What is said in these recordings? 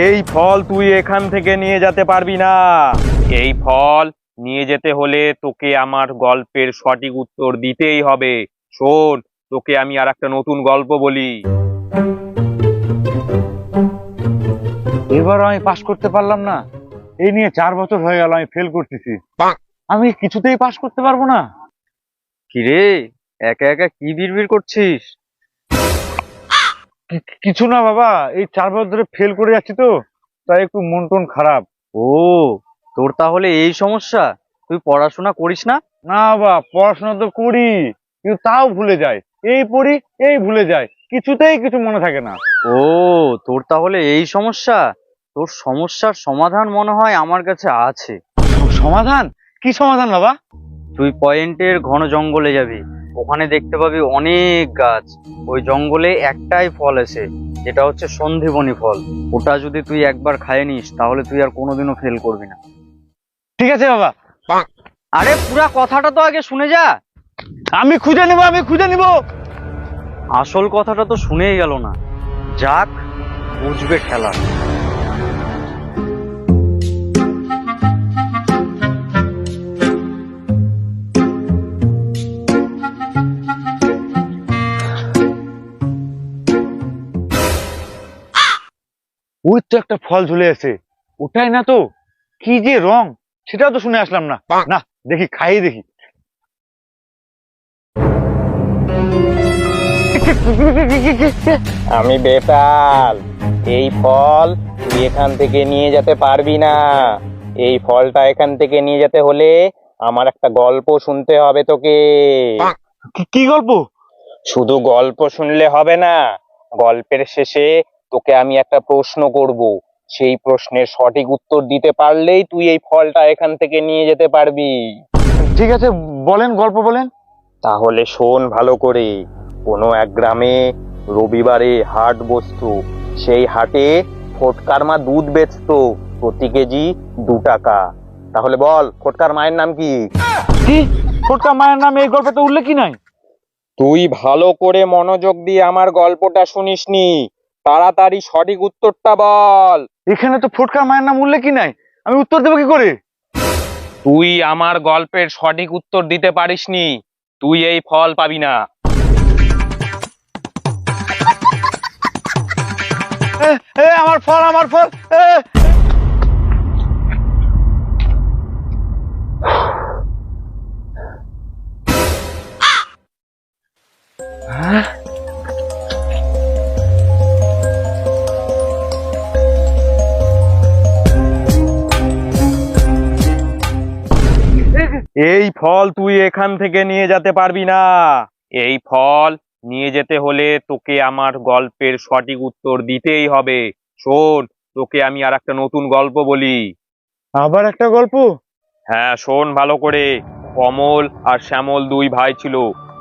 এই ফল তুই এখান থেকে নিয়ে যেতে পারবি না। এই ফল নিয়ে যেতে হলে তোকে আমার গল্পের সঠিক উত্তর দিতেই হবে। শোন, তোকে আমি আর একটা নতুন গল্প বলি। এবার আমি পাশ করতে পারলাম না। এই নিয়ে 4 বছর হয়ে গেল আমি ফেল করতেছি। আমি কিছুতেই পাশ করতে পারবো না। কিরে, একা একা কি বিড়বিড় করছিস? কিছু না বাবা, এই 4 বছর ধরে ফেল করে যাচ্ছি তো, তাই একটু মন টন খারাপ। ও, তোর তাহলে এই সমস্যা? তুই পড়াশোনা করিস না? না বাবা, পড়াশোনা তো করি, কিন্তু তাও ভুলে যায়। এই পড়ি, এই ভুলে যায়, কিছুতেই কিছু মনে থাকে না। ও, তোর তাহলে এই সমস্যা। তোর সমস্যার সমাধান মনে হয় আমার কাছে আছে। সমাধান? কি সমাধান বাবা? তুই পয়েন্টের ঘন জঙ্গলে যাবি, ওখানে দেখতে পাবি অনেক গাছ। ওই জঙ্গলে একটাই ফল আছে, যেটা হচ্ছে সন্ধীবনী ফল। ওটা যদি তুই একবার খাইয়ে নিস তাহলে তুই আর কোনোদিনও ফেল করবি না। ঠিক আছে বাবা। আরে পুরা কথাটা তো আগে শুনে যা। আমি খুঁজে নিব, আমি খুঁজে নিব। আসল কথাটা তো শুনেই গেল না। যাক, বুঝবে খেলা। ওই তো একটা ফল ঝুলে আছে, ওটাই না তো? কি যে রং, সেটাও তো শুনে আসলাম না। না, দেখি খাইয়ে দেখি। আমি বেতাল। এই ফল তুই এখান থেকে নিয়ে যেতে পারবি না। এই ফলটা এখান থেকে নিয়ে যেতে হলে আমার একটা গল্প শুনতে হবে তোকে। কি গল্প? শুধু গল্প শুনলে হবে না, গল্পের শেষে তোকে আমি একটা প্রশ্ন করব। সেই প্রশ্নের সঠিক উত্তর দিতে পারলেই তুই এই ফলটা এখান থেকে নিয়ে যেতে পারবি। ঠিক আছে, বলেন, গল্প বলেন। তাহলে শোন ভালো করে। কোনো এক গ্রামে রবিবারে হাট বসতো। সেই হাটে ফটকার মা দুধ বেচতো, প্রতি কেজি 2 টাকা। তাহলে বল, ফটকার মায়ের নাম কি? কি? ফটকা মায়ের নাম এই গল্পে তো উল্লেখই নাই। তুই ভালো করে মনোযোগ দিয়ে আমার গল্পটা শুনিসনি। তাড়াতাড়ি সঠিক উত্তরটা বল। এখানে তো ফটকার মায়ের নাম উল্লেখই নাই, আমি উত্তর দেবো কি করে? তুই আমার গল্পের সঠিক উত্তর দিতে পারিসনি, তুই এই ফল পাবি না। আমার ফল, আমার ফল। এই ফল তুই এখান থেকে নিয়ে যেতে পারবি না। এই ফল নিয়ে যেতে হলে তোকে আমার গল্পের সঠিক উত্তর দিতেই হবে। শোন, তোকে আমি আর একটা নতুন গল্প বলি। আবার একটা গল্প? হ্যাঁ, শোন ভালো করে। কমল আর শ্যামল 2 ভাই ছিল।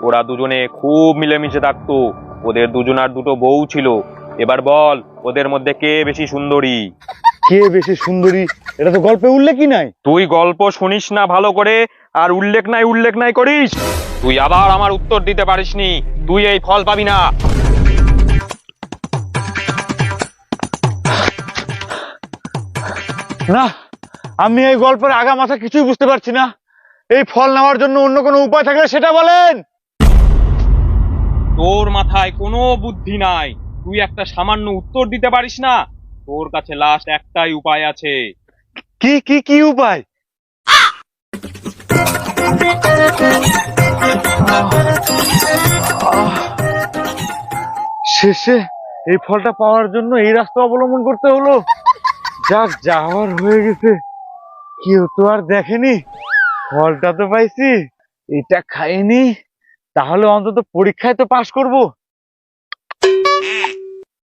ওরা দুজনে খুব মিলেমিশে থাকতো। ওদের দুজনার 2টো বউ ছিল। এবার বল, ওদের মধ্যে কে বেশি সুন্দরী? কে বেশি সুন্দরী? এটা তো গল্পে উল্লেখই নাই। তুই গল্প শুনিস না ভালো করে, আর উল্লেখ নাই উল্লেখ নাই করিস। তুই আবার আমার উত্তর দিতে পারিসনি, তুই এই ফল পাবি না। না, আমি এই গল্পের আগা মাথা কিছুই বুঝতে পারছি না। এই ফল নেওয়ার জন্য অন্য কোনো উপায় থাকলে সেটা বলেন। তোর মাথায় কোনো বুদ্ধি নাই, তুই একটা সামান্য উত্তর দিতে পারিস না। তোর কাছে লাস্ট একটাই উপায় আছে। কি কি কি উপায়? শেষে এই ফলটা পাওয়ার জন্য এই রাস্তা অবলম্বন করতে হলো। যাক, যাওয়ার হয়ে গেছে, কেউ তো আর দেখেনি। ফলটা তো পাইছি, এটা খাইনি, তাহলে অন্তত পরীক্ষায় তো পাশ করব।